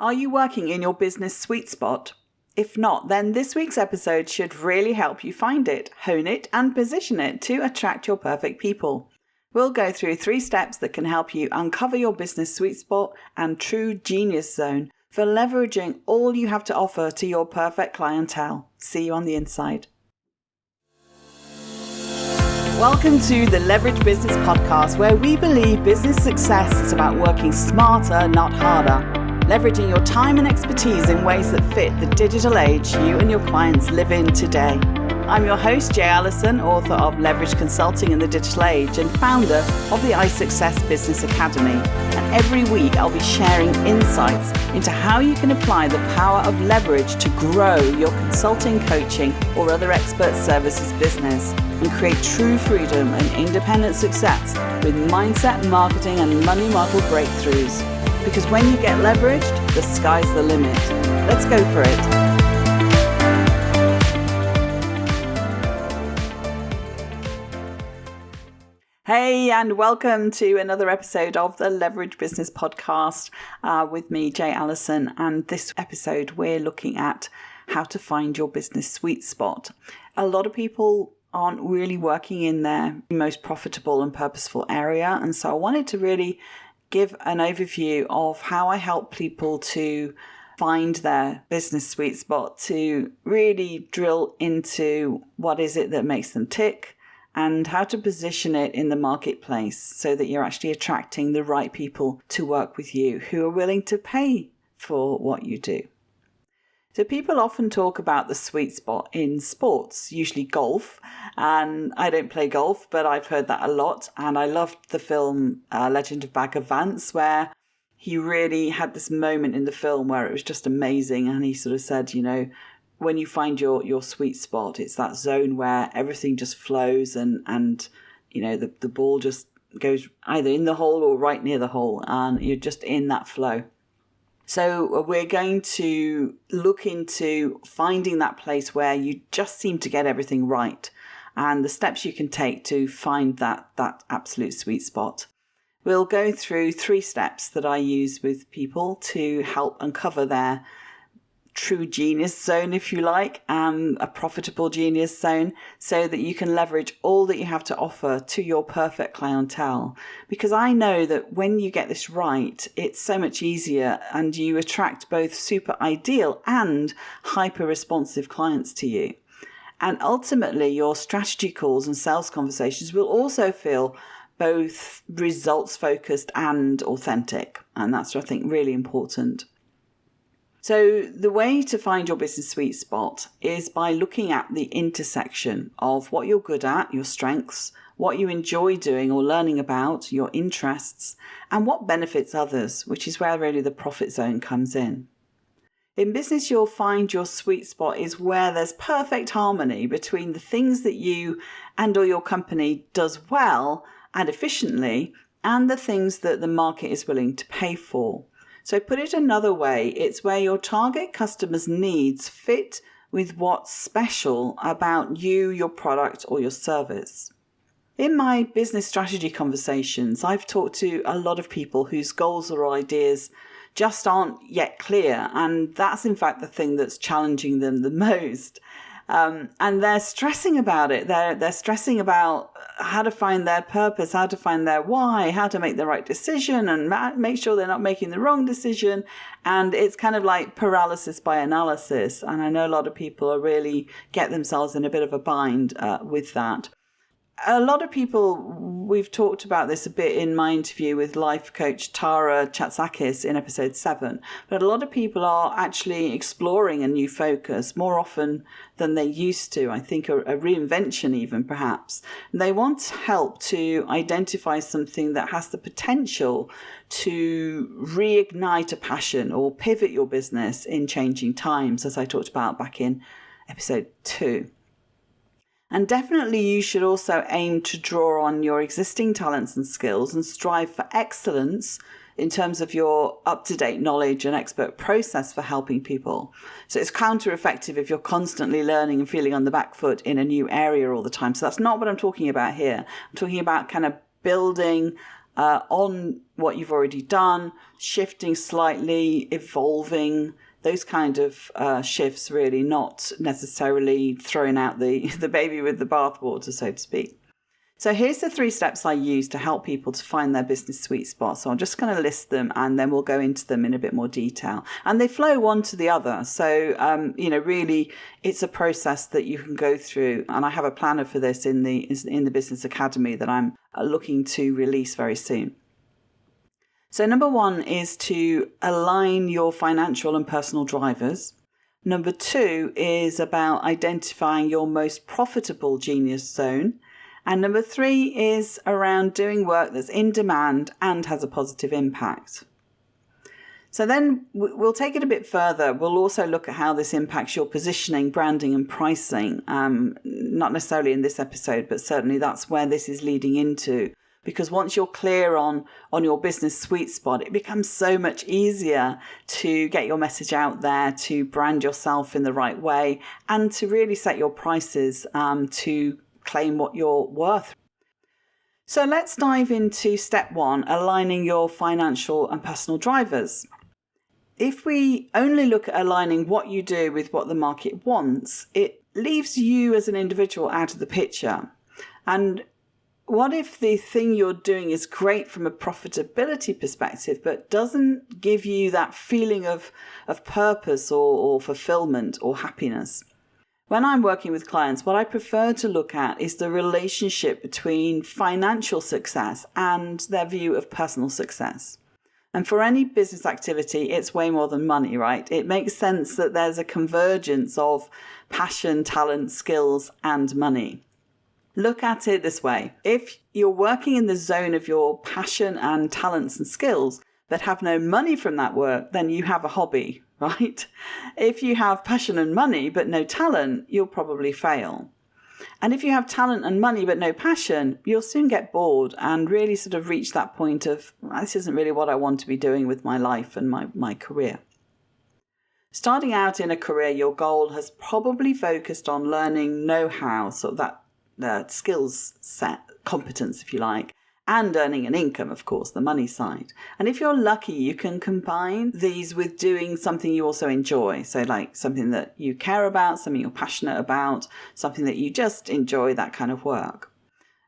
Are you working in your business sweet spot? If not, then this week's episode should really help you find it, hone it, and position it to attract your perfect people. We'll go through 3 steps that can help you uncover your business sweet spot and true genius zone for leveraging all you have to offer to your perfect clientele. See you on the inside. Welcome to the Leverage Business Podcast, where we believe business success is about working smarter, not harder. Leveraging your time and expertise in ways that fit the digital age you and your clients live in today. I'm your host, Jay Allison, author of Leverage Consulting in the Digital Age and founder of the iSuccess Business Academy. And every week I'll be sharing insights into how you can apply the power of leverage to grow your consulting, coaching, or other expert services business and create true freedom and independent success with mindset, marketing, and money model breakthroughs. Because when you get leveraged, the sky's the limit. Let's go for it. Hey, and welcome to another episode of the Leverage Business Podcast with me, Jay Allison. And this episode, we're looking at how to find your business sweet spot. A lot of people aren't really working in their most profitable and purposeful area. And so I wanted to really give an overview of how I help people to find their business sweet spot, to really drill into what is it that makes them tick and how to position it in the marketplace so that you're actually attracting the right people to work with you who are willing to pay for what you do. So people often talk about the sweet spot in sports, usually golf, and I don't play golf, but I've heard that a lot. And I loved the film Legend of Bagger Vance, where he really had this moment in the film where it was just amazing. And he sort of said, you know, when you find your sweet spot, it's that zone where everything just flows and you know, the ball just goes either in the hole or right near the hole, and you're just in that flow. So we're going to look into finding that place where you just seem to get everything right and the steps you can take to find that absolute sweet spot. We'll go through 3 steps that I use with people to help uncover their true genius zone, if you like, a profitable genius zone, so that you can leverage all that you have to offer to your perfect clientele. Because I know that when you get this right, it's so much easier and you attract both super ideal and hyper responsive clients to you. And ultimately, your strategy calls and sales conversations will also feel both results focused and authentic. And that's, I think, really important. So the way to find your business sweet spot is by looking at the intersection of what you're good at, your strengths, what you enjoy doing or learning about, your interests, and what benefits others, which is where really the profit zone comes in. In business, you'll find your sweet spot is where there's perfect harmony between the things that you and or your company does well and efficiently and the things that the market is willing to pay for. So put it another way, it's where your target customer's needs fit with what's special about you, your product, or your service. In my business strategy conversations, I've talked to a lot of people whose goals or ideas just aren't yet clear, and that's in fact the thing that's challenging them the most. And they're stressing about it. They're stressing about how to find their purpose, how to find their why, how to make the right decision and make sure they're not making the wrong decision. And it's kind of like paralysis by analysis. And I know a lot of people are really get themselves in a bit of a bind with that. A lot of people, we've talked about this a bit in my interview with life coach Tara Chatsakis in episode 7, but a lot of people are actually exploring a new focus more often than they used to. I think a reinvention even perhaps. And they want help to identify something that has the potential to reignite a passion or pivot your business in changing times, as I talked about back in episode 2. And definitely you should also aim to draw on your existing talents and skills and strive for excellence in terms of your up-to-date knowledge and expert process for helping people. So it's counter-effective if you're constantly learning and feeling on the back foot in a new area all the time. So that's not what I'm talking about here. I'm talking about kind of building on what you've already done, shifting slightly, evolving, those kind of shifts really, not necessarily throwing out the baby with the bathwater, so to speak. So here's the 3 steps I use to help people to find their business sweet spot. So I'm just going to list them and then we'll go into them in a bit more detail. And they flow one to the other. So, really it's a process that you can go through. And I have a planner for this in the Business Academy that I'm looking to release very soon. So number 1 is to align your financial and personal drivers. Number 2 is about identifying your most profitable genius zone. And number 3 is around doing work that's in demand and has a positive impact. So then we'll take it a bit further. We'll also look at how this impacts your positioning, branding and pricing. Not necessarily in this episode, but certainly that's where this is leading into. Because once you're clear on your business sweet spot, it becomes so much easier to get your message out there, to brand yourself in the right way, and to really set your prices to claim what you're worth. So let's dive into step 1, aligning your financial and personal drivers. If we only look at aligning what you do with what the market wants, it leaves you as an individual out of the picture. And what if the thing you're doing is great from a profitability perspective, but doesn't give you that feeling of purpose or fulfillment or happiness? When I'm working with clients, what I prefer to look at is the relationship between financial success and their view of personal success. And for any business activity, it's way more than money, right? It makes sense that there's a convergence of passion, talent, skills, and money. Look at it this way. If you're working in the zone of your passion and talents and skills, but have no money from that work, then you have a hobby, right? If you have passion and money, but no talent, you'll probably fail. And if you have talent and money, but no passion, you'll soon get bored and really sort of reach that point of, this isn't really what I want to be doing with my life and my career. Starting out in a career, your goal has probably focused on learning know-how, sort of that skills set, competence, if you like, and earning an income, of course, the money side. And if you're lucky, you can combine these with doing something you also enjoy. So like something that you care about, something you're passionate about, something that you just enjoy, that kind of work.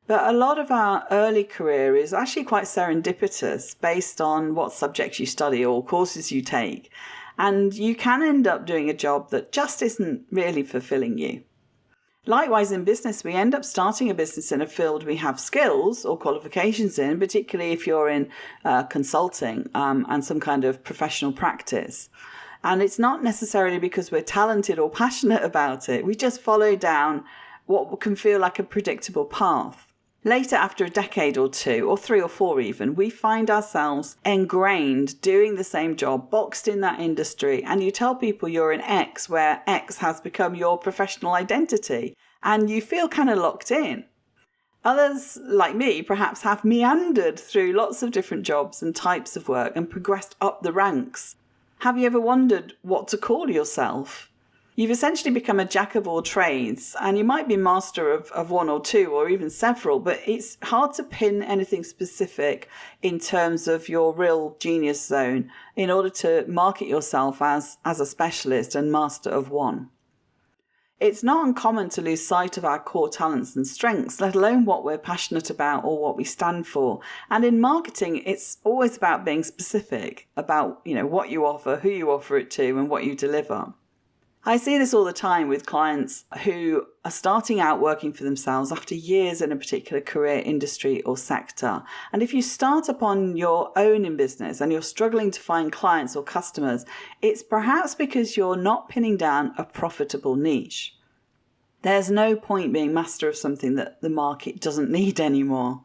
But a lot of our early career is actually quite serendipitous based on what subjects you study or courses you take. And you can end up doing a job that just isn't really fulfilling you. Likewise, in business, we end up starting a business in a field we have skills or qualifications in, particularly if you're in consulting and some kind of professional practice. And it's not necessarily because we're talented or passionate about it. We just follow down what can feel like a predictable path. Later, after a decade or 2, or 3 or 4 even, we find ourselves ingrained doing the same job, boxed in that industry, and you tell people you're in X, where X has become your professional identity, and you feel kind of locked in. Others, like me, perhaps have meandered through lots of different jobs and types of work and progressed up the ranks. Have you ever wondered what to call yourself? You've essentially become a jack of all trades, and you might be master of 1 or 2 or even several, but it's hard to pin anything specific in terms of your real genius zone in order to market yourself as a specialist and master of one. It's not uncommon to lose sight of our core talents and strengths, let alone what we're passionate about or what we stand for. And in marketing, it's always about being specific about, what you offer, who you offer it to, and what you deliver. I see this all the time with clients who are starting out working for themselves after years in a particular career, industry or sector. And if you start upon your own in business and you're struggling to find clients or customers, it's perhaps because you're not pinning down a profitable niche. There's no point being master of something that the market doesn't need anymore.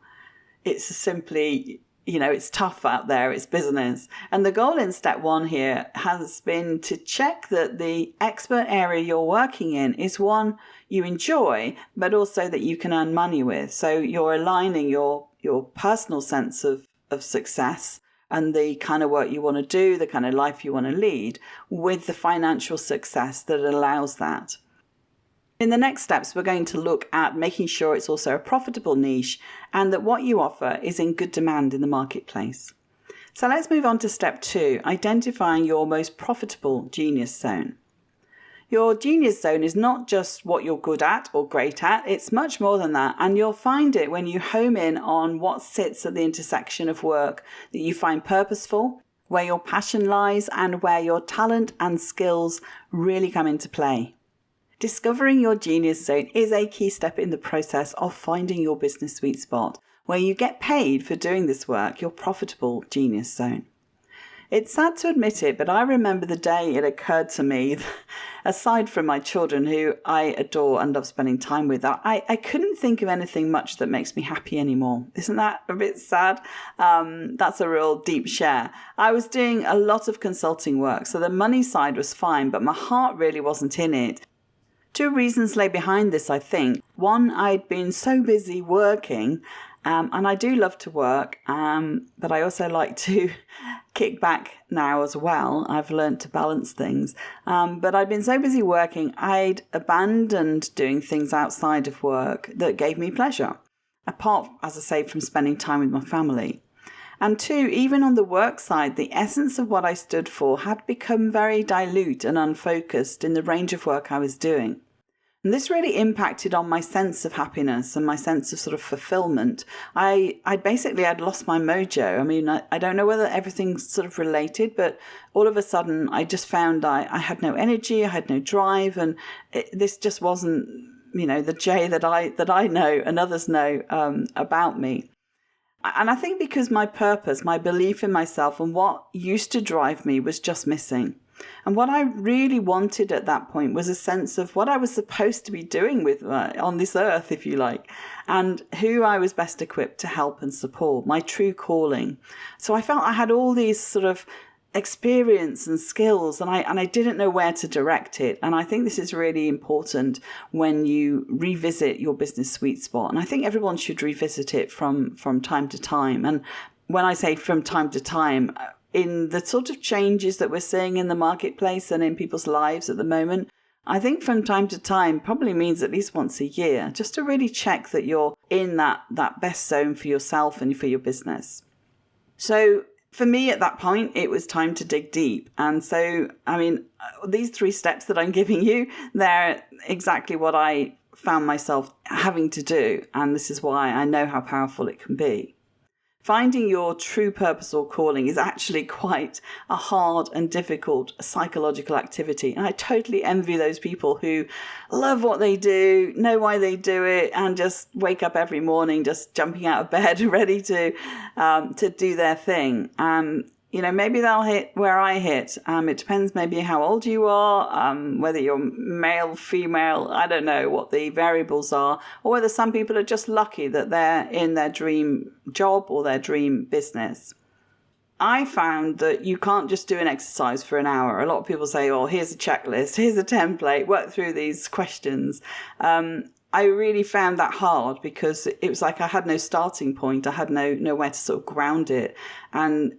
It's simply, it's tough out there, it's business. And the goal in step 1 here has been to check that the expert area you're working in is one you enjoy, but also that you can earn money with. So you're aligning your personal sense of success and the kind of work you want to do, the kind of life you want to lead, with the financial success that allows that. In the next steps, we're going to look at making sure it's also a profitable niche and that what you offer is in good demand in the marketplace. So let's move on to step 2, identifying your most profitable genius zone. Your genius zone is not just what you're good at or great at, it's much more than that. And you'll find it when you home in on what sits at the intersection of work that you find purposeful, where your passion lies, and where your talent and skills really come into play. Discovering your genius zone is a key step in the process of finding your business sweet spot, where you get paid for doing this work, your profitable genius zone. It's sad to admit it, but I remember the day it occurred to me, aside from my children, who I adore and love spending time with, I couldn't think of anything much that makes me happy anymore. Isn't that a bit sad? That's a real deep share. I was doing a lot of consulting work, so the money side was fine, but my heart really wasn't in it. 2 reasons lay behind this, I think. One, I'd been so busy working, and I do love to work, but I also like to kick back now as well. I've learned to balance things. But I'd been so busy working, I'd abandoned doing things outside of work that gave me pleasure, apart, as I say, from spending time with my family. And 2, even on the work side, the essence of what I stood for had become very dilute and unfocused in the range of work I was doing. And this really impacted on my sense of happiness and my sense of sort of fulfillment. I'd lost my mojo. I mean, I don't know whether everything's sort of related, but all of a sudden I just found I had no energy, I had no drive, and this just wasn't, the Jay that I know and others know about me. And I think because my purpose, my belief in myself and what used to drive me was just missing. And what I really wanted at that point was a sense of what I was supposed to be doing with on this earth, if you like, and who I was best equipped to help and support, my true calling. So I felt I had all these sort of experience and skills, and I didn't know where to direct it. And I think this is really important when you revisit your business sweet spot. And I think everyone should revisit it from time to time. And when I say from time to time, in the sort of changes that we're seeing in the marketplace and in people's lives at the moment, I think from time to time probably means at least once a year, just to really check that you're in that best zone for yourself and for your business. So for me at that point, it was time to dig deep. And so, these 3 steps that I'm giving you, they're exactly what I found myself having to do. And this is why I know how powerful it can be. Finding your true purpose or calling is actually quite a hard and difficult psychological activity. And I totally envy those people who love what they do, know why they do it, and just wake up every morning just jumping out of bed, ready to do their thing. Maybe they'll hit where I hit. It depends maybe how old you are, whether you're male, female, I don't know what the variables are, or whether some people are just lucky that they're in their dream job or their dream business. I found that you can't just do an exercise for an hour. A lot of people say, oh, here's a checklist, here's a template, work through these questions. I really found that hard because it was like I had no starting point. I had nowhere to sort of ground it. And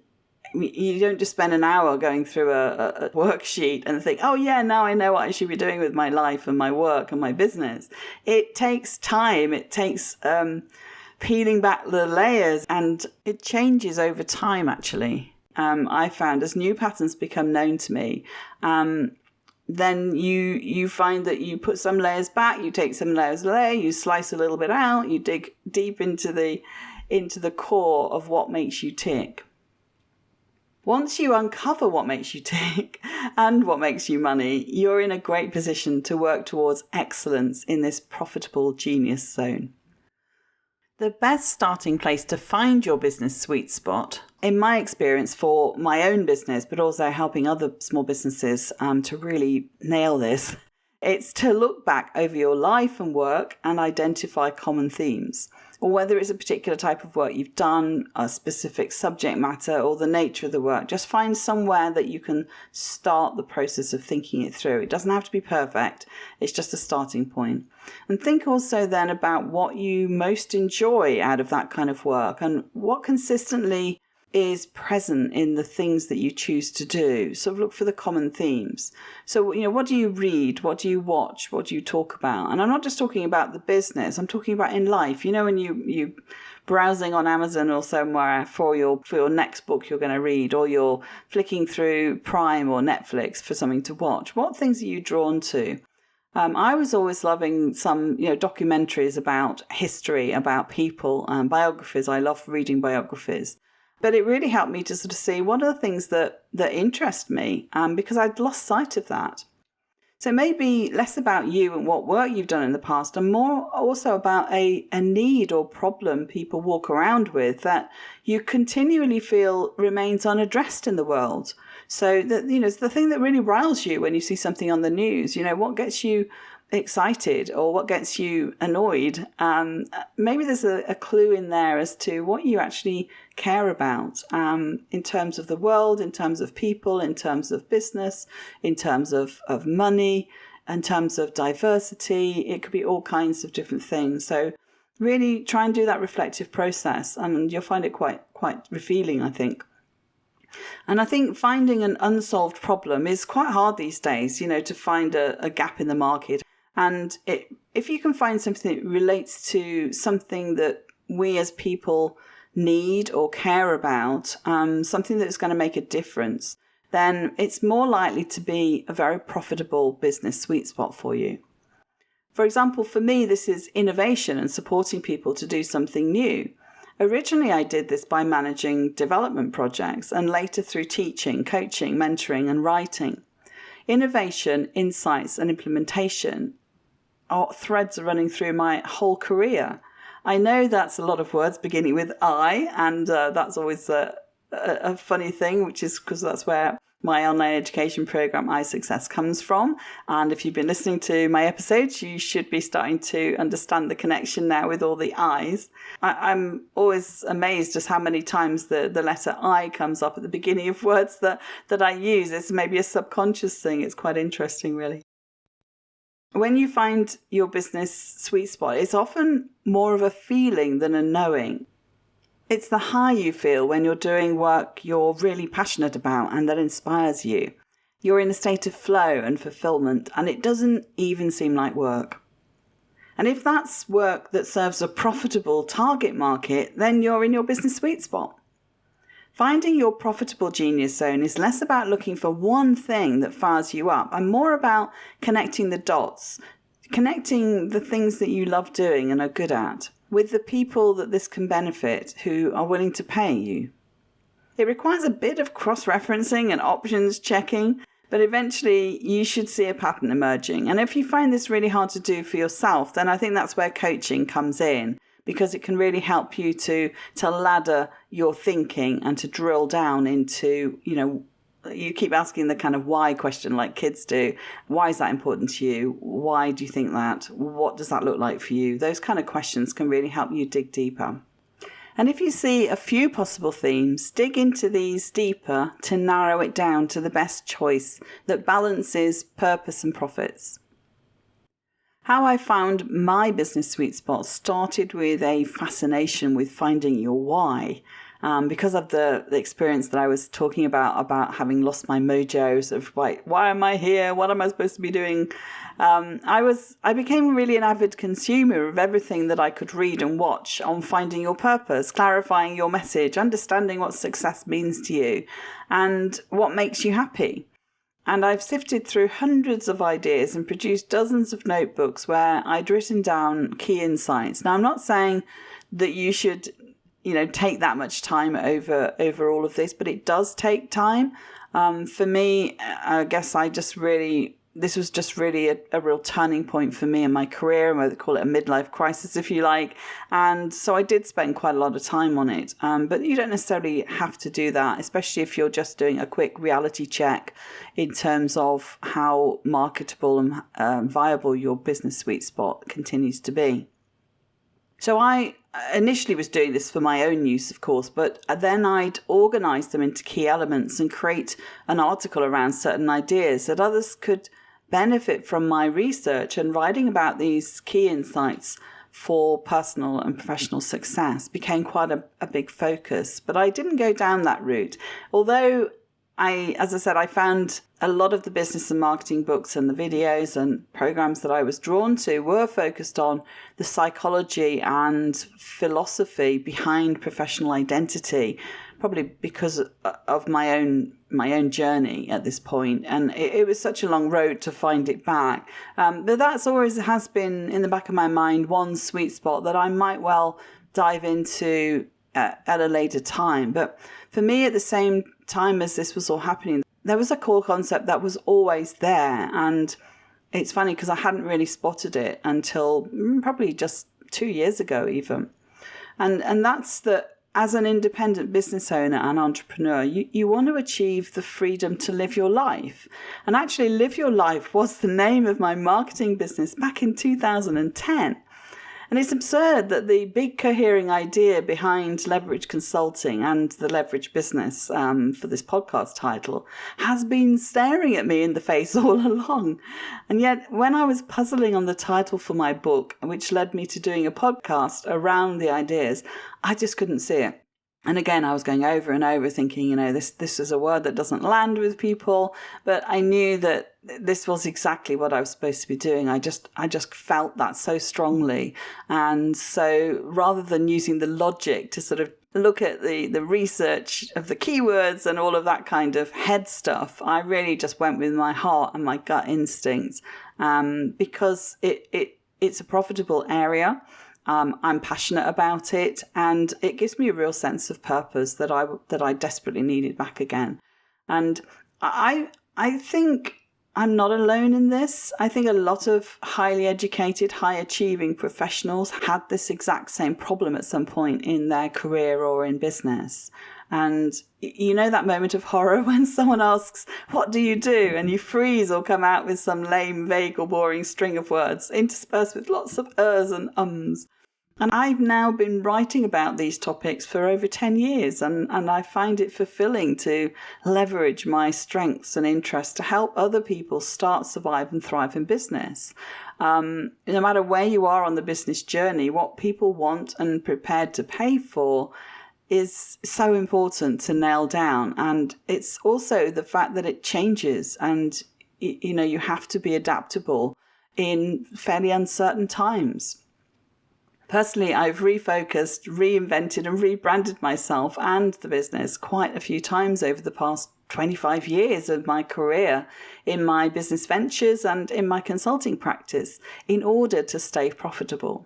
you don't just spend an hour going through a worksheet and think, oh yeah, now I know what I should be doing with my life and my work and my business. It takes time. It takes peeling back the layers, and it changes over time, actually. I found as new patterns become known to me, then you find that you put some layers back, you take some layers away, you slice a little bit out, you dig deep into the core of what makes you tick. Once you uncover what makes you tick and what makes you money, you're in a great position to work towards excellence in this profitable genius zone. The best starting place to find your business sweet spot, in my experience for my own business, but also helping other small businesses to really nail this, it's to look back over your life and work and identify common themes. Or whether it's a particular type of work you've done, a specific subject matter, or the nature of the work. Just find somewhere that you can start the process of thinking it through. It doesn't have to be perfect. It's just a starting point. And think also then about what you most enjoy out of that kind of work and what consistently is present in the things that you choose to do. Sort of look for the common themes. So, what do you read? What do you watch? What do you talk about? And I'm not just talking about the business. I'm talking about in life. When you browsing on Amazon or somewhere for your next book you're going to read, or you're flicking through Prime or Netflix for something to watch, what things are you drawn to? I was always loving some, documentaries about history, about people, biographies. I love reading biographies. But it really helped me to sort of see what are the things that interest me, because I'd lost sight of that. So maybe less about you and what work you've done in the past, and more also about a need or problem people walk around with that you continually feel remains unaddressed in the world. So that, it's the thing that really riles you when you see something on the news. What gets you excited or what gets you annoyed? Maybe there's a clue in there as to what you actually care about, in terms of the world, in terms of people, in terms of business, in terms of money, in terms of diversity. It could be all kinds of different things. So really try and do that reflective process, and you'll find it quite revealing, I think. And I think finding an unsolved problem is quite hard these days, to find a gap in the market. And if you can find something that relates to something that we as people need or care about, something that's going to make a difference, then it's more likely to be a very profitable business sweet spot for you. For example, for me, this is innovation and supporting people to do something new. Originally, I did this by managing development projects, and later through teaching, coaching, mentoring, and writing. Innovation, insights, and implementation are threads running through my whole career. I know that's a lot of words beginning with I, and that's always a funny thing, which is because that's where my online education program, iSuccess, comes from. And if you've been listening to my episodes, you should be starting to understand the connection now with all the I's. I'm always amazed just how many times the letter I comes up at the beginning of words that I use. It's maybe a subconscious thing. It's quite interesting, really. When you find your business sweet spot, it's often more of a feeling than a knowing. It's the high you feel when you're doing work you're really passionate about and that inspires you. You're in a state of flow and fulfillment, and it doesn't even seem like work. And if that's work that serves a profitable target market, then you're in your business sweet spot. Finding your profitable genius zone is less about looking for one thing that fires you up and more about connecting the dots, connecting the things that you love doing and are good at with the people that this can benefit who are willing to pay you. It requires a bit of cross-referencing and options checking, but eventually you should see a pattern emerging. And if you find this really hard to do for yourself, then I think that's where coaching comes in, because it can really help you to ladder your thinking and to drill down into, you keep asking the kind of why question like kids do. Why is that important to you? Why do you think that? What does that look like for you? Those kind of questions can really help you dig deeper. And if you see a few possible themes, dig into these deeper to narrow it down to the best choice that balances purpose and profits. How I found my business sweet spot started with a fascination with finding your why. Because of the experience that I was talking about having lost my mojo, sort of why am I here? What am I supposed to be doing? I became really an avid consumer of everything that I could read and watch on finding your purpose, clarifying your message, understanding what success means to you, and what makes you happy. And I've sifted through hundreds of ideas and produced dozens of notebooks where I'd written down key insights. Now, I'm not saying that you should take that much time over all of this, but it does take time. For me, I guess this was just really a real turning point for me in my career. I call it a midlife crisis, if you like. And so I did spend quite a lot of time on it. But you don't necessarily have to do that, especially if you're just doing a quick reality check in terms of how marketable and viable your business sweet spot continues to be. So I initially was doing this for my own use, of course, but then I'd organise them into key elements and create an article around certain ideas that others could benefit from my research, and writing about these key insights for personal and professional success became quite a big focus. But I didn't go down that route. Although as I said, I found a lot of the business and marketing books and the videos and programs that I was drawn to were focused on the psychology and philosophy behind professional identity, probably because of my own journey at this point. And it was such a long road to find it back. But that's always has been in the back of my mind one sweet spot that I might well dive into at a later time. But for me, at the same time as this was all happening, there was a core concept that was always there. And it's funny because I hadn't really spotted it until probably just 2 years ago even. And that's that as an independent business owner and entrepreneur, you want to achieve the freedom to live your life. And actually, Live Your Life was the name of my marketing business back in 2010. And it's absurd that the big cohering idea behind leverage consulting and the leverage business for this podcast title has been staring at me in the face all along. And yet when I was puzzling on the title for my book, which led me to doing a podcast around the ideas, I just couldn't see it. And again, I was going over and over thinking, this is a word that doesn't land with people. But I knew that this was exactly what I was supposed to be doing. I just felt that so strongly. And so rather than using the logic to sort of look at the research of the keywords and all of that kind of head stuff, I really just went with my heart and my gut instincts, because it's a profitable area. I'm passionate about it, and it gives me a real sense of purpose that I desperately needed back again. And I think I'm not alone in this. I think a lot of highly educated, high achieving professionals had this exact same problem at some point in their career or in business. And you know that moment of horror when someone asks, "What do you do?" and you freeze or come out with some lame, vague or boring string of words interspersed with lots of ers and ums. And I've now been writing about these topics for over 10 years, and I find it fulfilling to leverage my strengths and interests to help other people start, survive and thrive in business. No matter where you are on the business journey, what people want and prepared to pay for is so important to nail down. And it's also the fact that it changes, and you have to be adaptable in fairly uncertain times. Personally, I've refocused, reinvented and rebranded myself and the business quite a few times over the past 25 years of my career in my business ventures and in my consulting practice in order to stay profitable.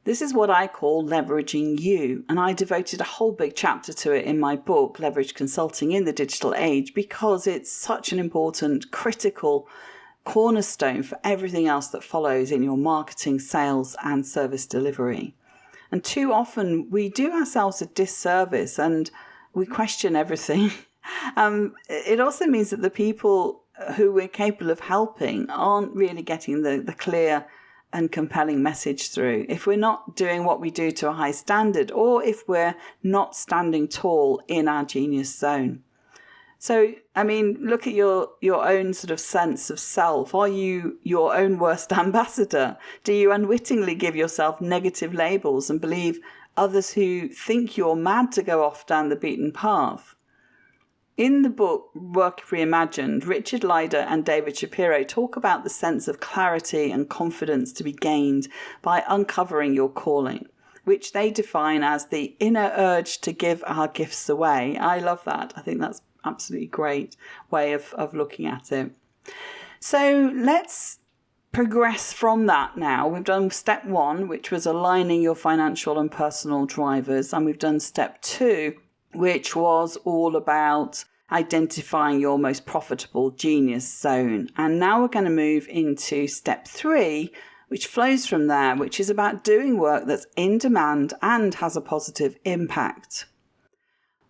This is what I call leveraging you, and I devoted a whole big chapter to it in my book, Leverage Consulting in the Digital Age, because it's such an important, critical cornerstone for everything else that follows in your marketing, sales and service delivery. And too often we do ourselves a disservice and we question everything. It also means that the people who we're capable of helping aren't really getting the clear and compelling message through. If we're not doing what we do to a high standard, or if we're not standing tall in our genius zone. So, look at your own sort of sense of self. Are you your own worst ambassador? Do you unwittingly give yourself negative labels and believe others who think you're mad to go off down the beaten path? In the book Work Reimagined, Richard Leider and David Shapiro talk about the sense of clarity and confidence to be gained by uncovering your calling, which they define as the inner urge to give our gifts away. I love that. I think that's absolutely great way of looking at it. So let's progress from that now. We've done step 1, which was aligning your financial and personal drivers, and we've done step 2, which was all about identifying your most profitable genius zone. And now we're going to move into step 3, which flows from there, which is about doing work that's in demand and has a positive impact.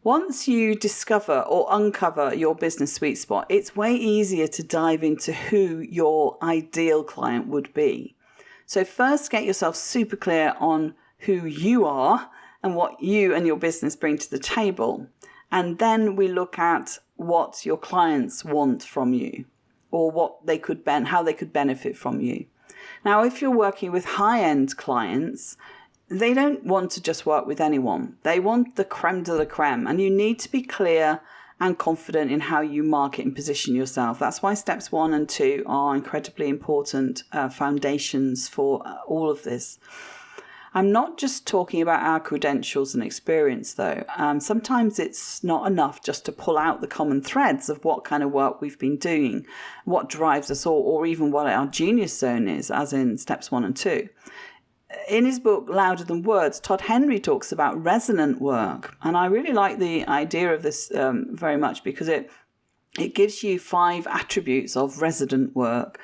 Once you discover or uncover your business sweet spot, it's way easier to dive into who your ideal client would be. So first, get yourself super clear on who you are and what you and your business bring to the table. And then we look at what your clients want from you, or what they could how they could benefit from you. Now, if you're working with high-end clients, they don't want to just work with anyone. They want the creme de la creme, and you need to be clear and confident in how you market and position yourself. That's why steps 1 and 2 are incredibly important foundations for all of this. I'm not just talking about our credentials and experience, though. Sometimes it's not enough just to pull out the common threads of what kind of work we've been doing, what drives us, or even what our genius zone is, as in steps 1 and 2. In his book, Louder Than Words, Todd Henry talks about resonant work. And I really like the idea of this very much, because it gives you 5 attributes of resonant work.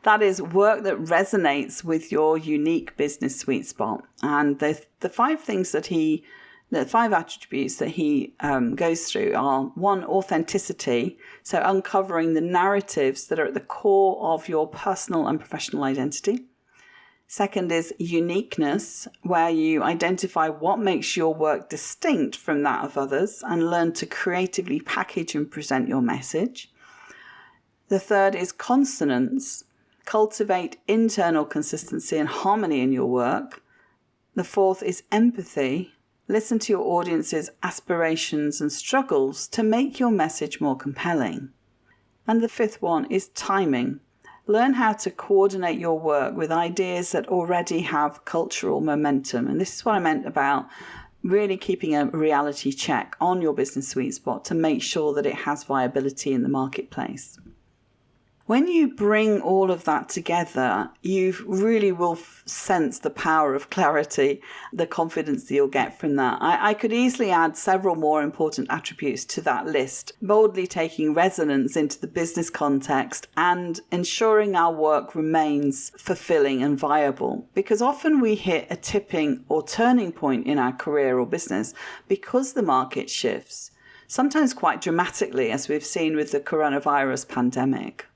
That is work that resonates with your unique business sweet spot. And the 5 things that the 5 attributes that he goes through are: 1, authenticity. So uncovering the narratives that are at the core of your personal and professional identity. 2nd is uniqueness, where you identify what makes your work distinct from that of others and learn to creatively package and present your message. The 3rd is consonance. Cultivate internal consistency and harmony in your work. The 4th is empathy. Listen to your audience's aspirations and struggles to make your message more compelling. And the 5th one is timing. Learn how to coordinate your work with ideas that already have cultural momentum. And this is what I meant about really keeping a reality check on your business sweet spot to make sure that it has viability in the marketplace. When you bring all of that together, you really will sense the power of clarity, the confidence that you'll get from that. I could easily add several more important attributes to that list, boldly taking resonance into the business context and ensuring our work remains fulfilling and viable. Because often we hit a tipping or turning point in our career or business because the market shifts, sometimes quite dramatically, as we've seen with the coronavirus pandemic.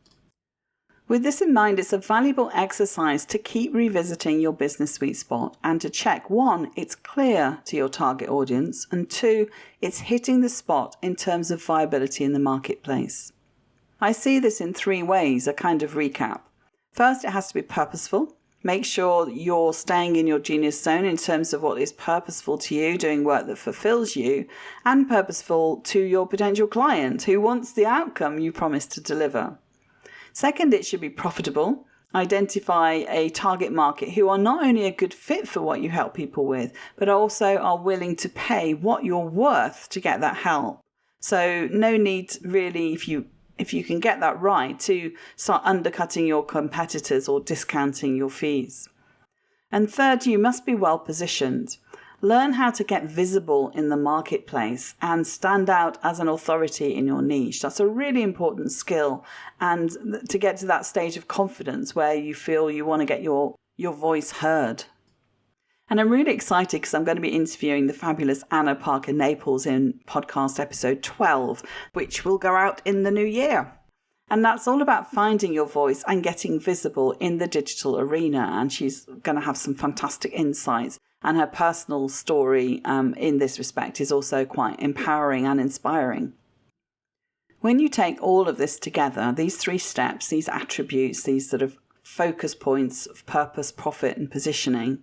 With this in mind, it's a valuable exercise to keep revisiting your business sweet spot and to check, 1, it's clear to your target audience, and 2, it's hitting the spot in terms of viability in the marketplace. I see this in 3 ways, a kind of recap. First, it has to be purposeful. Make sure you're staying in your genius zone in terms of what is purposeful to you, doing work that fulfills you, and purposeful to your potential client who wants the outcome you promise to deliver. Second, it should be profitable. Identify a target market who are not only a good fit for what you help people with, but also are willing to pay what you're worth to get that help. So no need really, if you can get that right, to start undercutting your competitors or discounting your fees. And third, you must be well positioned. Learn how to get visible in the marketplace and stand out as an authority in your niche. That's a really important skill, and to get to that stage of confidence where you feel you want to get your voice heard. And I'm really excited because I'm going to be interviewing the fabulous Anna Parker Naples in podcast episode 12, which will go out in the new year. And that's all about finding your voice and getting visible in the digital arena. And she's going to have some fantastic insights. And her personal story in this respect is also quite empowering and inspiring. When you take all of this together, these 3 steps, these attributes, these sort of focus points of purpose, profit and positioning,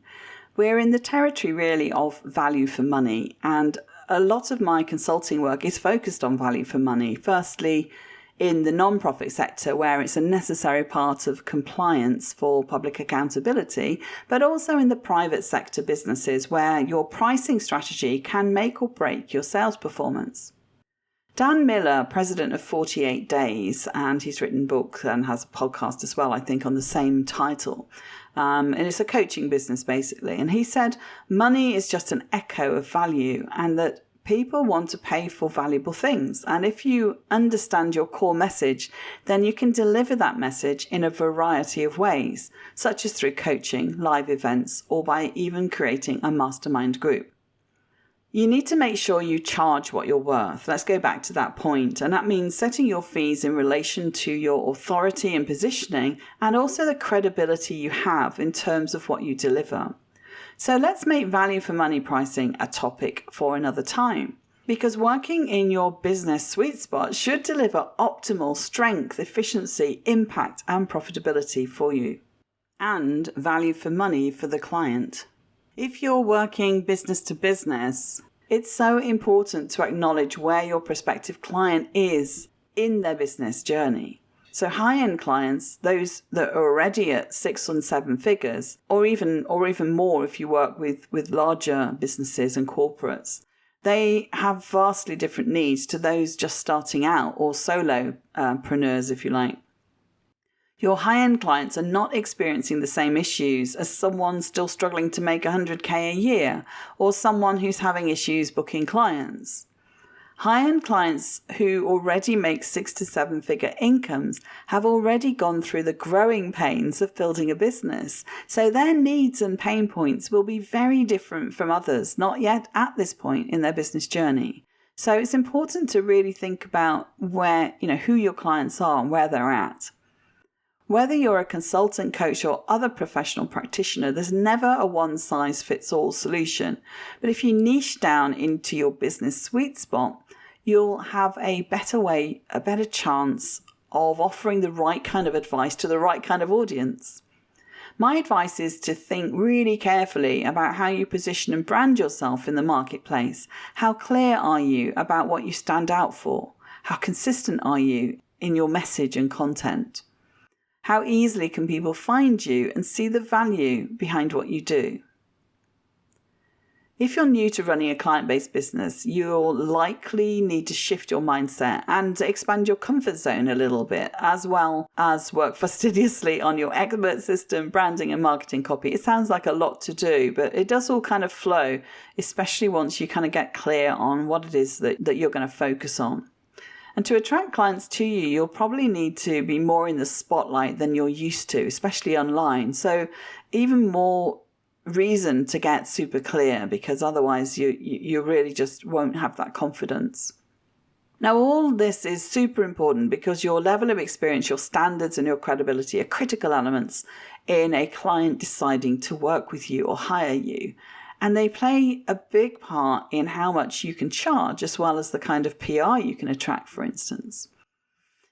we're in the territory really of value for money. And a lot of my consulting work is focused on value for money. Firstly, in the non-profit sector, where it's a necessary part of compliance for public accountability, but also in the private sector businesses where your pricing strategy can make or break your sales performance. Dan Miller, president of 48 Days, and he's written books and has a podcast as well, I think, on the same title. And it's a coaching business, basically. And he said, money is just an echo of value, and that people want to pay for valuable things. And if you understand your core message, then you can deliver that message in a variety of ways, such as through coaching, live events, or by even creating a mastermind group. You need to make sure you charge what you're worth. Let's go back to that point. And that means setting your fees in relation to your authority and positioning, and also the credibility you have in terms of what you deliver. So let's make value for money pricing a topic for another time. Because working in your business sweet spot should deliver optimal strength, efficiency, impact, and profitability for you, and value for money for the client. If you're working business to business, it's so important to acknowledge where your prospective client is in their business journey. So high-end clients, those that are already at 6 and 7 figures, or even more if you work with larger businesses and corporates, they have vastly different needs to those just starting out, or solopreneurs, if you like. Your high-end clients are not experiencing the same issues as someone still struggling to make 100K a year, or someone who's having issues booking clients. High-end clients who already make 6 to 7 figure incomes have already gone through the growing pains of building a business, so their needs and pain points will be very different from others not yet at this point in their business journey. So it's important to really think about who your clients are and where they're at. Whether you're a consultant, coach, or other professional practitioner, there's never a one-size-fits-all solution. But if you niche down into your business sweet spot, you'll have a better chance of offering the right kind of advice to the right kind of audience. My advice is to think really carefully about how you position and brand yourself in the marketplace. How clear are you about what you stand out for? How consistent are you in your message and content? How easily can people find you and see the value behind what you do? If you're new to running a client-based business, you'll likely need to shift your mindset and expand your comfort zone a little bit, as well as work fastidiously on your expert system, branding and marketing copy. It sounds like a lot to do, but it does all kind of flow, especially once you kind of get clear on what it is that you're going to focus on. And to attract clients to you, you'll probably need to be more in the spotlight than you're used to, especially online. So even more reason to get super clear, because otherwise you really just won't have that confidence. Now, all this is super important because your level of experience, your standards and your credibility are critical elements in a client deciding to work with you or hire you. And they play a big part in how much you can charge, as well as the kind of PR you can attract, for instance.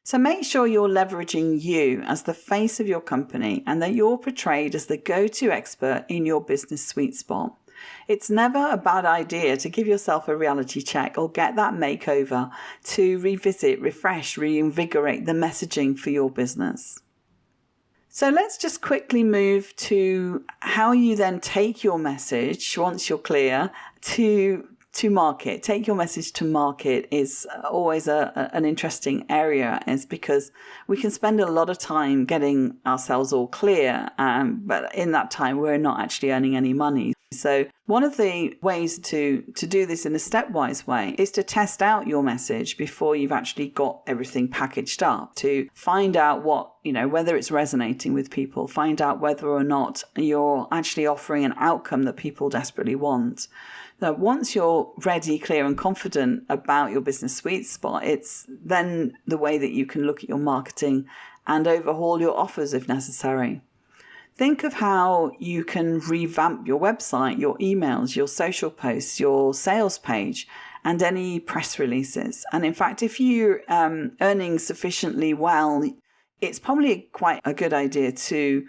So make sure you're leveraging you as the face of your company and that you're portrayed as the go-to expert in your business sweet spot. It's never a bad idea to give yourself a reality check or get that makeover to revisit, refresh, reinvigorate the messaging for your business. So let's just quickly move to how you then take your message, once you're clear, to market. Take your message to market is always an interesting area, is because we can spend a lot of time getting ourselves all clear, but in that time we're not actually earning any money. So one of the ways to do this in a stepwise way is to test out your message before you've actually got everything packaged up, to find out whether it's resonating with people, find out whether or not you're actually offering an outcome that people desperately want. Now, once you're ready, clear and confident about your business sweet spot, it's then the way that you can look at your marketing and overhaul your offers if necessary. Think of how you can revamp your website, your emails, your social posts, your sales page, and any press releases. And in fact, if you're earning sufficiently well, it's probably quite a good idea to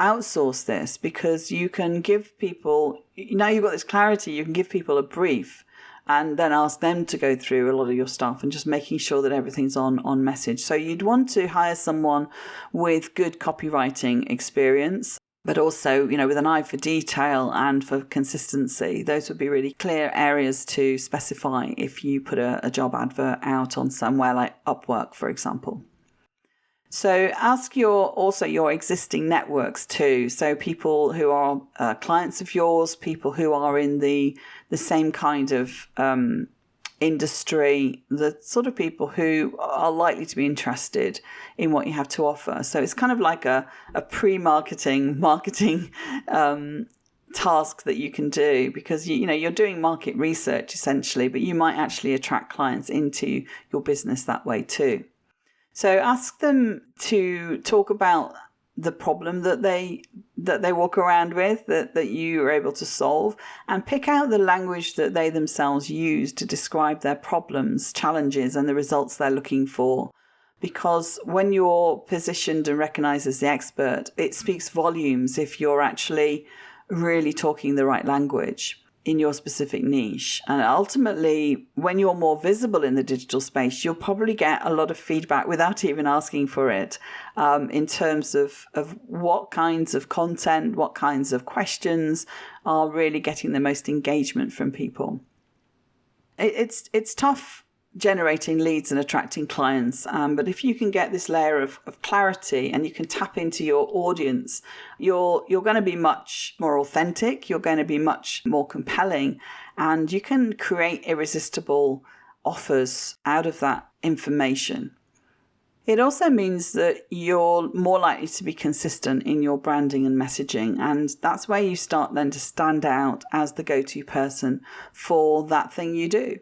outsource this, because you can give people, now you've got this clarity, you can give people a brief and then ask them to go through a lot of your stuff and just making sure that everything's on message. So you'd want to hire someone with good copywriting experience, but also, with an eye for detail and for consistency. Those would be really clear areas to specify if you put a job advert out on somewhere like Upwork, for example. So ask your existing networks too. So people who are clients of yours, people who are in the same kind of industry, the sort of people who are likely to be interested in what you have to offer. So it's kind of like a pre-marketing task that you can do, because you're doing market research essentially, but you might actually attract clients into your business that way too. So ask them to talk about the problem that they that they walk around with that you are able to solve, and pick out the language that they themselves use to describe their problems, challenges, and the results they're looking for. Because when you're positioned and recognized as the expert, it speaks volumes if you're actually really talking the right language in your specific niche. And ultimately, when you're more visible in the digital space, you'll probably get a lot of feedback without even asking for it, in terms of what kinds of content, what kinds of questions are really getting the most engagement from people. It's tough generating leads and attracting clients, but if you can get this layer of clarity and you can tap into your audience, you're going to be much more authentic, you're going to be much more compelling, and you can create irresistible offers out of that information. It also means that you're more likely to be consistent in your branding and messaging, and that's where you start then to stand out as the go-to person for that thing you do.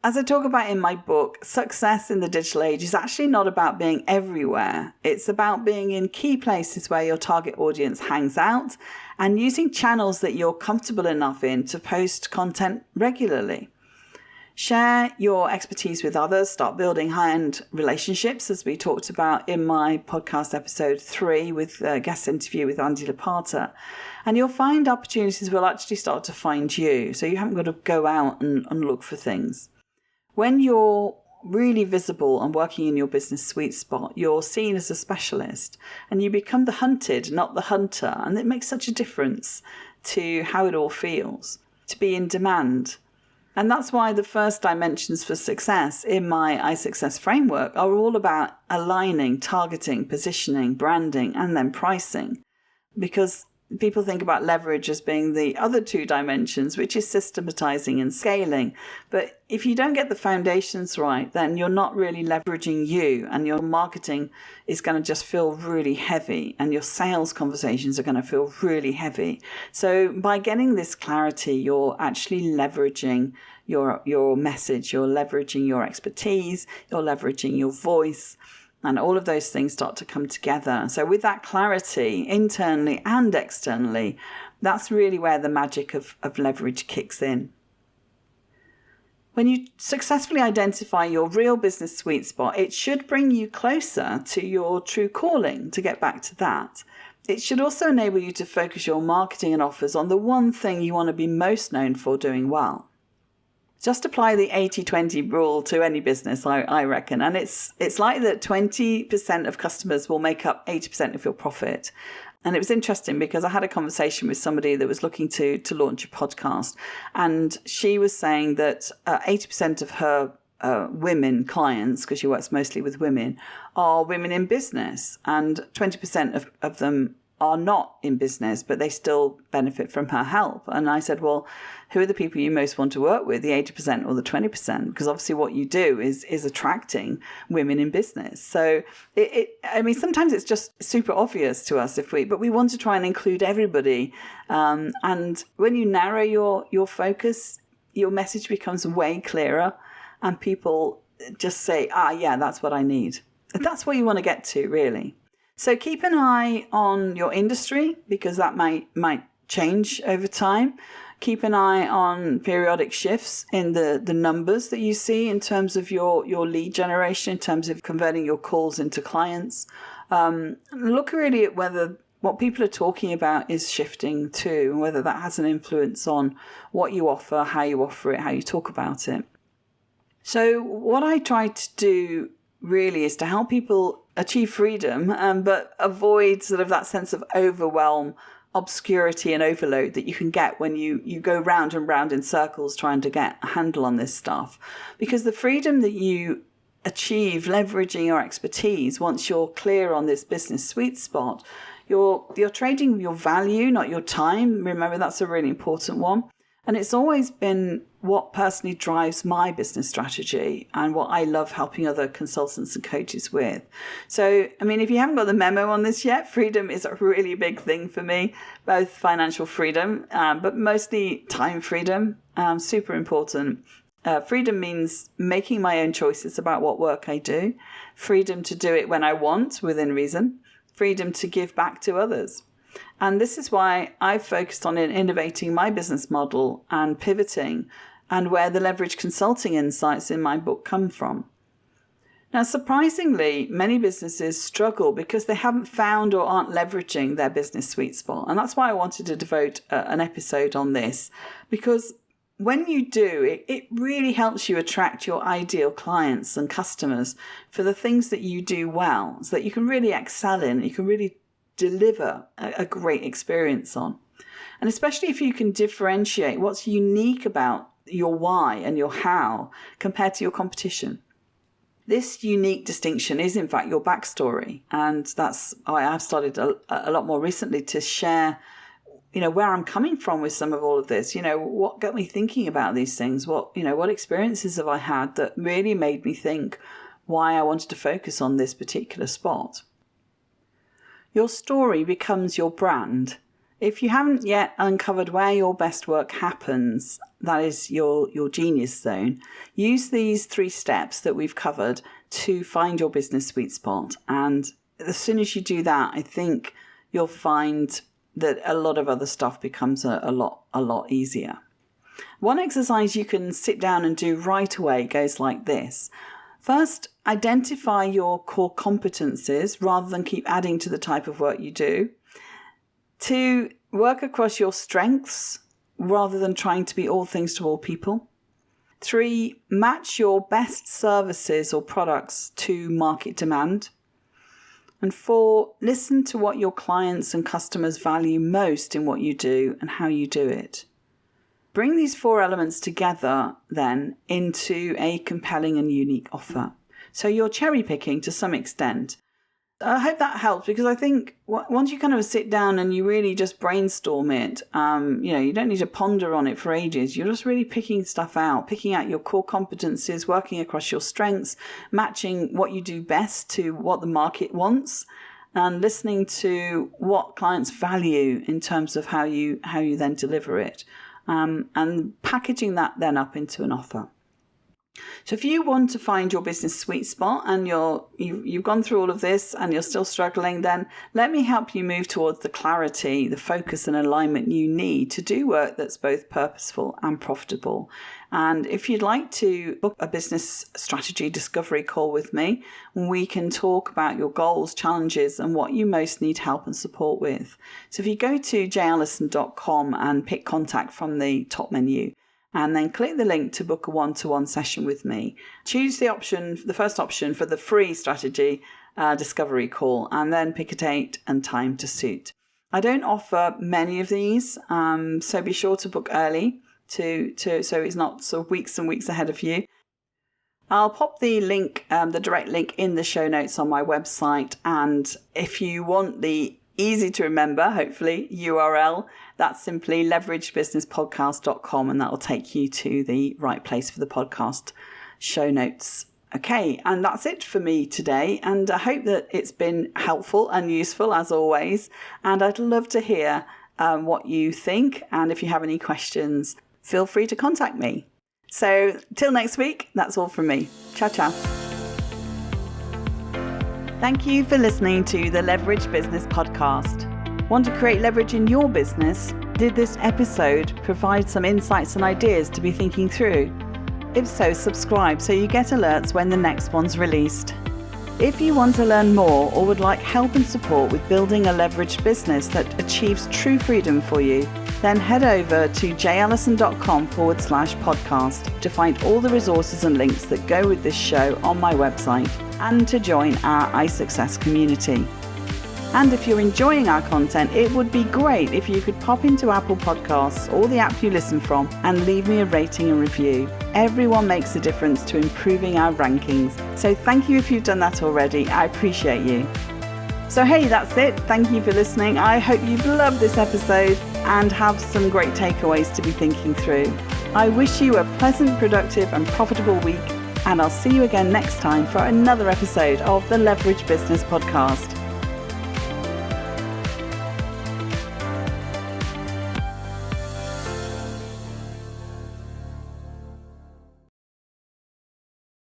As I talk about in my book, success in the digital age is actually not about being everywhere. It's about being in key places where your target audience hangs out and using channels that you're comfortable enough in to post content regularly. Share your expertise with others, start building high-end relationships, as we talked about in my podcast episode 3 with a guest interview with Andy Lapata. And you'll find opportunities will actually start to find you, so you haven't got to go out and look for things. When you're really visible and working in your business sweet spot, you're seen as a specialist and you become the hunted, not the hunter. And it makes such a difference to how it all feels to be in demand. And that's why the first dimensions for success in my iSuccess framework are all about aligning, targeting, positioning, branding, and then pricing. Because people think about leverage as being the other two dimensions, which is systematizing and scaling. But if you don't get the foundations right, then you're not really leveraging you, and your marketing is going to just feel really heavy, and your sales conversations are going to feel really heavy. So by getting this clarity, you're actually leveraging your message, you're leveraging your expertise, you're leveraging your voice. And all of those things start to come together. So with that clarity, internally and externally, that's really where the magic of leverage kicks in. When you successfully identify your real business sweet spot, it should bring you closer to your true calling, to get back to that. It should also enable you to focus your marketing and offers on the one thing you want to be most known for doing well. Just apply the 80-20 rule to any business, I reckon. And it's like that 20% of customers will make up 80% of your profit. And it was interesting because I had a conversation with somebody that was looking to launch a podcast. And she was saying that 80% of her women clients, because she works mostly with women, are women in business. And 20% of them are not in business, but they still benefit from her help. And I said, well, who are the people you most want to work with, the 80% or the 20%? Because obviously what you do is attracting women in business. So I mean, sometimes it's just super obvious to us but we want to try and include everybody. And when you narrow your focus, your message becomes way clearer, and people just say, yeah, that's what I need. That's what you want to get to, really. So keep an eye on your industry, because that might change over time. Keep an eye on periodic shifts in the numbers that you see in terms of your lead generation, in terms of converting your calls into clients. Look really at whether what people are talking about is shifting too, and whether that has an influence on what you offer, how you offer it, how you talk about it. So what I try to do really is to help people achieve freedom, but avoid sort of that sense of overwhelm, obscurity and overload that you can get when you go round and round in circles trying to get a handle on this stuff. Because the freedom that you achieve leveraging your expertise, once you're clear on this business sweet spot, you're trading your value, not your time. Remember, that's a really important one. And it's always been what personally drives my business strategy and what I love helping other consultants and coaches with. So, I mean, if you haven't got the memo on this yet, freedom is a really big thing for me, both financial freedom, but mostly time freedom, super important. Freedom means making my own choices about what work I do, freedom to do it when I want, within reason, freedom to give back to others. And this is why I've focused on innovating my business model and pivoting, and where the leverage consulting insights in my book come from. Now, surprisingly, many businesses struggle because they haven't found or aren't leveraging their business sweet spot. And that's why I wanted to devote an episode on this, because when you do, it really helps you attract your ideal clients and customers for the things that you do well, so that you can really excel in, you can really deliver a great experience on. And especially if you can differentiate what's unique about your why and your how compared to your competition. This unique distinction is, in fact, your backstory. And that's why I've started a lot more recently to share, where I'm coming from with some of all of this. What got me thinking about these things? What experiences have I had that really made me think why I wanted to focus on this particular spot? Your story becomes your brand. If you haven't yet uncovered where your best work happens, that is your genius zone, use these 3 steps that we've covered to find your business sweet spot. And as soon as you do that, I think you'll find that a lot of other stuff becomes a lot easier. One exercise you can sit down and do right away goes like this. First, identify your core competencies rather than keep adding to the type of work you do. 2, work across your strengths rather than trying to be all things to all people. 3, match your best services or products to market demand. And 4, listen to what your clients and customers value most in what you do and how you do it. Bring these 4 elements together then into a compelling and unique offer. So you're cherry picking to some extent. I hope that helps, because I think once you kind of sit down and you really just brainstorm it, you don't need to ponder on it for ages. You're just really picking stuff out, picking out your core competencies, working across your strengths, matching what you do best to what the market wants, and listening to what clients value in terms of how you then deliver it, and packaging that then up into an offer. So if you want to find your business sweet spot and you've gone through all of this and you're still struggling, then let me help you move towards the clarity, the focus and alignment you need to do work that's both purposeful and profitable. And if you'd like to book a business strategy discovery call with me, we can talk about your goals, challenges, and what you most need help and support with. So if you go to jallison.com and pick contact from the top menu, and then click the link to book a one-to-one session with me. Choose the first option for the free strategy discovery call, and then pick a date and time to suit. I don't offer many of these, so be sure to book early so it's not sort of weeks and weeks ahead of you. I'll pop the link, the direct link in the show notes on my website, and if you want the easy to remember, hopefully, URL, that's simply leveragebusinesspodcast.com, and that will take you to the right place for the podcast show notes. Okay, and that's it for me today, and I hope that it's been helpful and useful as always, and I'd love to hear what you think, and if you have any questions, feel free to contact me. So till next week, that's all from me. Ciao, ciao. Thank you for listening to the Leverage Business Podcast. Want to create leverage in your business? Did this episode provide some insights and ideas to be thinking through? If so, subscribe so you get alerts when the next one's released. If you want to learn more or would like help and support with building a leveraged business that achieves true freedom for you, then head over to jallison.com/podcast to find all the resources and links that go with this show on my website, and to join our iSuccess community. And if you're enjoying our content, it would be great if you could pop into Apple Podcasts or the app you listen from and leave me a rating and review. Everyone makes a difference to improving our rankings. So thank you if you've done that already. I appreciate you. So hey, that's it. Thank you for listening. I hope you've loved this episode and have some great takeaways to be thinking through. I wish you a pleasant, productive and profitable week, and I'll see you again next time for another episode of the Leverage Business Podcast.